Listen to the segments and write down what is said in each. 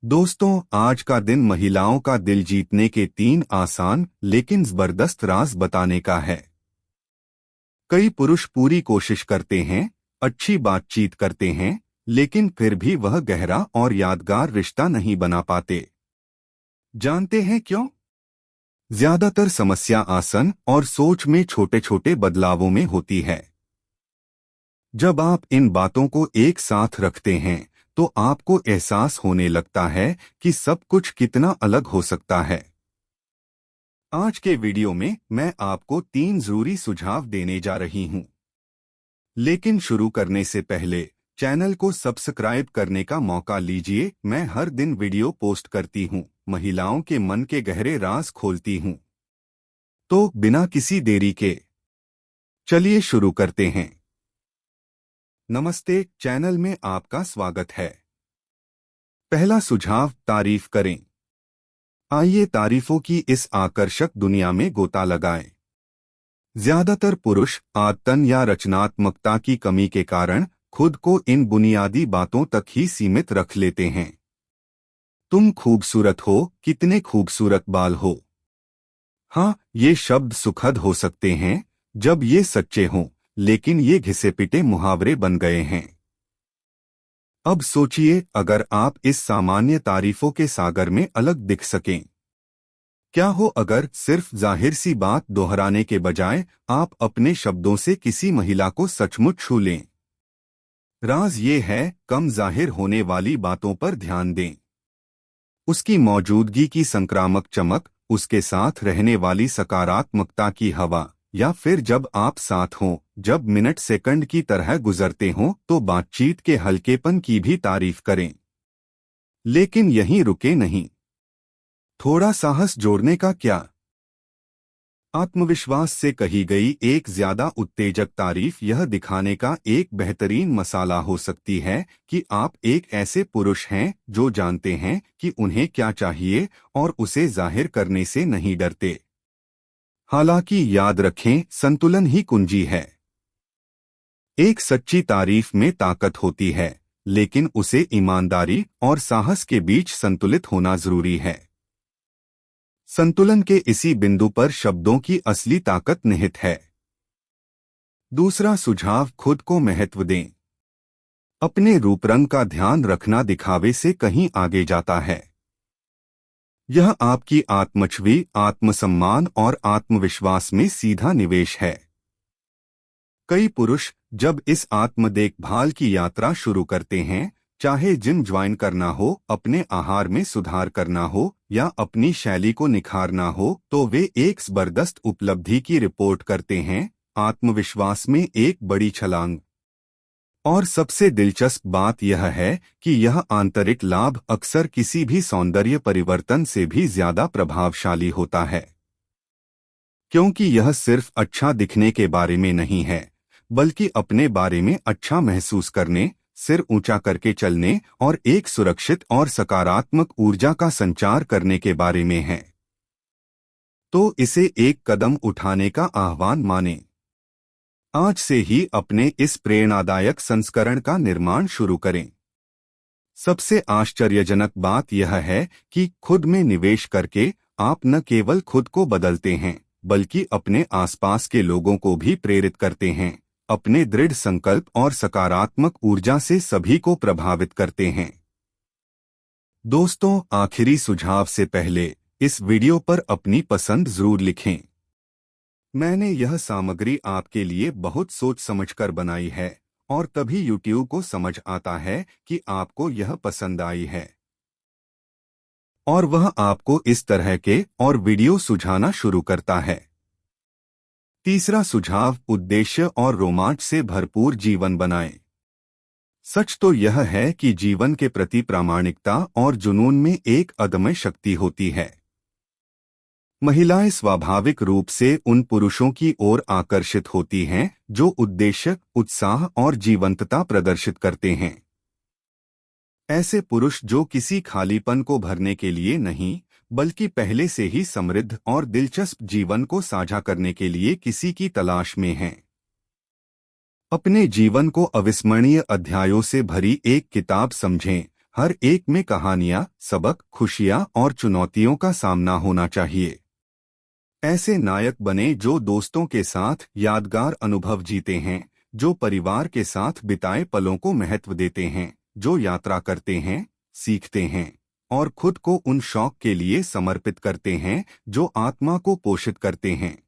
दोस्तों, आज का दिन महिलाओं का दिल जीतने के 3 आसान लेकिन जबरदस्त राज बताने का है। कई पुरुष पूरी कोशिश करते हैं, अच्छी बातचीत करते हैं, लेकिन फिर भी वह गहरा और यादगार रिश्ता नहीं बना पाते। जानते हैं क्यों? ज्यादातर समस्या आसन और सोच में छोटे छोटे बदलावों में होती है। जब आप इन बातों को एक साथ रखते हैं तो आपको एहसास होने लगता है कि सब कुछ कितना अलग हो सकता है। आज के वीडियो में मैं आपको 3 जरूरी सुझाव देने जा रही हूं। लेकिन शुरू करने से पहले चैनल को सब्सक्राइब करने का मौका लीजिए। मैं हर दिन वीडियो पोस्ट करती हूं, महिलाओं के मन के गहरे राज खोलती हूं। तो बिना किसी देरी के चलिए शुरू करते हैं। नमस्ते, चैनल में आपका स्वागत है। पहला सुझाव, तारीफ करें। आइए तारीफों की इस आकर्षक दुनिया में गोता लगाएं। ज्यादातर पुरुष आदतन या रचनात्मकता की कमी के कारण खुद को इन बुनियादी बातों तक ही सीमित रख लेते हैं। तुम खूबसूरत हो, कितने खूबसूरत बाल हो। हाँ, ये शब्द सुखद हो सकते हैं जब ये सच्चे हों, लेकिन ये घिसे पिटे मुहावरे बन गए हैं। अब सोचिए, अगर आप इस सामान्य तारीफों के सागर में अलग दिख सकें। क्या हो अगर सिर्फ जाहिर सी बात दोहराने के बजाय आप अपने शब्दों से किसी महिला को सचमुच छू लें। राज ये है, कम जाहिर होने वाली बातों पर ध्यान दें। उसकी मौजूदगी की संक्रामक चमक, उसके साथ रहने वाली सकारात्मकता की हवा, या फिर जब आप साथ हों, जब मिनट सेकंड की तरह गुजरते हों, तो बातचीत के हल्केपन की भी तारीफ करें। लेकिन यहीं रुके नहीं। थोड़ा साहस जोड़ने का क्या? आत्मविश्वास से कही गई एक ज्यादा उत्तेजक तारीफ यह दिखाने का एक बेहतरीन मसाला हो सकती है कि आप एक ऐसे पुरुष हैं जो जानते हैं कि उन्हें क्या चाहिए और उसे जाहिर करने से नहीं डरते। हालांकि याद रखें, संतुलन ही कुंजी है। एक सच्ची तारीफ में ताकत होती है, लेकिन उसे ईमानदारी और साहस के बीच संतुलित होना जरूरी है। संतुलन के इसी बिंदु पर शब्दों की असली ताकत निहित है। दूसरा सुझाव, खुद को महत्व दें। अपने रूप रंग का ध्यान रखना दिखावे से कहीं आगे जाता है। यह आपकी आत्मछवि, आत्मसम्मान और आत्मविश्वास में सीधा निवेश है। कई पुरुष जब इस आत्म देखभाल की यात्रा शुरू करते हैं, चाहे जिम ज्वाइन करना हो, अपने आहार में सुधार करना हो या अपनी शैली को निखारना हो, तो वे एक जबरदस्त उपलब्धि की रिपोर्ट करते हैं, आत्मविश्वास में एक बड़ी छलांग। और सबसे दिलचस्प बात यह है कि यह आंतरिक लाभ अक्सर किसी भी सौंदर्य परिवर्तन से भी ज्यादा प्रभावशाली होता है। क्योंकि यह सिर्फ अच्छा दिखने के बारे में नहीं है, बल्कि अपने बारे में अच्छा महसूस करने, सिर ऊंचा करके चलने और एक सुरक्षित और सकारात्मक ऊर्जा का संचार करने के बारे में है। तो इसे एक कदम उठाने का आह्वान मानें। आज से ही अपने इस प्रेरणादायक संस्करण का निर्माण शुरू करें। सबसे आश्चर्यजनक बात यह है कि खुद में निवेश करके आप न केवल खुद को बदलते हैं, बल्कि अपने आसपास के लोगों को भी प्रेरित करते हैं, अपने दृढ़ संकल्प और सकारात्मक ऊर्जा से सभी को प्रभावित करते हैं। दोस्तों, आखिरी सुझाव से पहले इस वीडियो पर अपनी पसंद जरूर लिखें। मैंने यह सामग्री आपके लिए बहुत सोच समझकर बनाई है और तभी YouTube को समझ आता है कि आपको यह पसंद आई है और वह आपको इस तरह के और वीडियो सुझाना शुरू करता है। तीसरा सुझाव, उद्देश्य और रोमांच से भरपूर जीवन बनाएं। सच तो यह है कि जीवन के प्रति प्रामाणिकता और जुनून में एक अदम्य शक्ति होती है। महिलाएं स्वाभाविक रूप से उन पुरुषों की ओर आकर्षित होती हैं जो उद्देश्य, उत्साह और जीवंतता प्रदर्शित करते हैं। ऐसे पुरुष जो किसी खालीपन को भरने के लिए नहीं, बल्कि पहले से ही समृद्ध और दिलचस्प जीवन को साझा करने के लिए किसी की तलाश में हैं। अपने जीवन को अविस्मरणीय अध्यायों से भरी एक किताब समझें, हर एक में कहानियां, सबक, खुशियां और चुनौतियों का सामना होना चाहिए। ऐसे नायक बने जो दोस्तों के साथ यादगार अनुभव जीते हैं, जो परिवार के साथ बिताए पलों को महत्व देते हैं, जो यात्रा करते हैं, सीखते हैं और खुद को उन शौक के लिए समर्पित करते हैं जो आत्मा को पोषित करते हैं।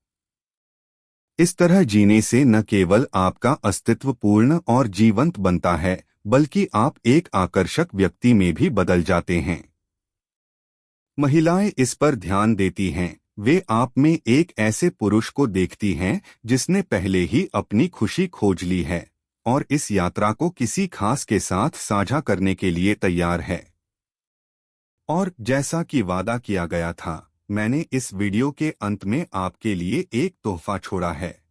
इस तरह जीने से न केवल आपका अस्तित्व पूर्ण और जीवंत बनता है, बल्कि आप एक आकर्षक व्यक्ति में भी बदल जाते हैं। महिलाएं इस पर ध्यान देती हैं। वे आप में एक ऐसे पुरुष को देखती हैं जिसने पहले ही अपनी खुशी खोज ली है और इस यात्रा को किसी खास के साथ साझा करने के लिए तैयार है। और जैसा कि वादा किया गया था, मैंने इस वीडियो के अंत में आपके लिए एक तोहफा छोड़ा है।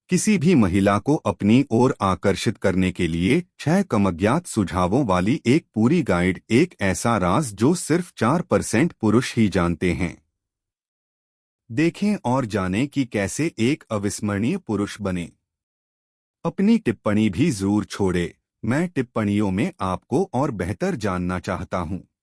किसी भी महिला को अपनी ओर आकर्षित करने के लिए 6 कम अज्ञात सुझावों वाली एक पूरी गाइड, एक ऐसा राज जो सिर्फ 4% पुरुष ही जानते हैं। देखें और जानें कि कैसे एक अविस्मरणीय पुरुष बने। अपनी टिप्पणी भी जरूर छोड़े। मैं टिप्पणियों में आपको और बेहतर जानना चाहता हूं।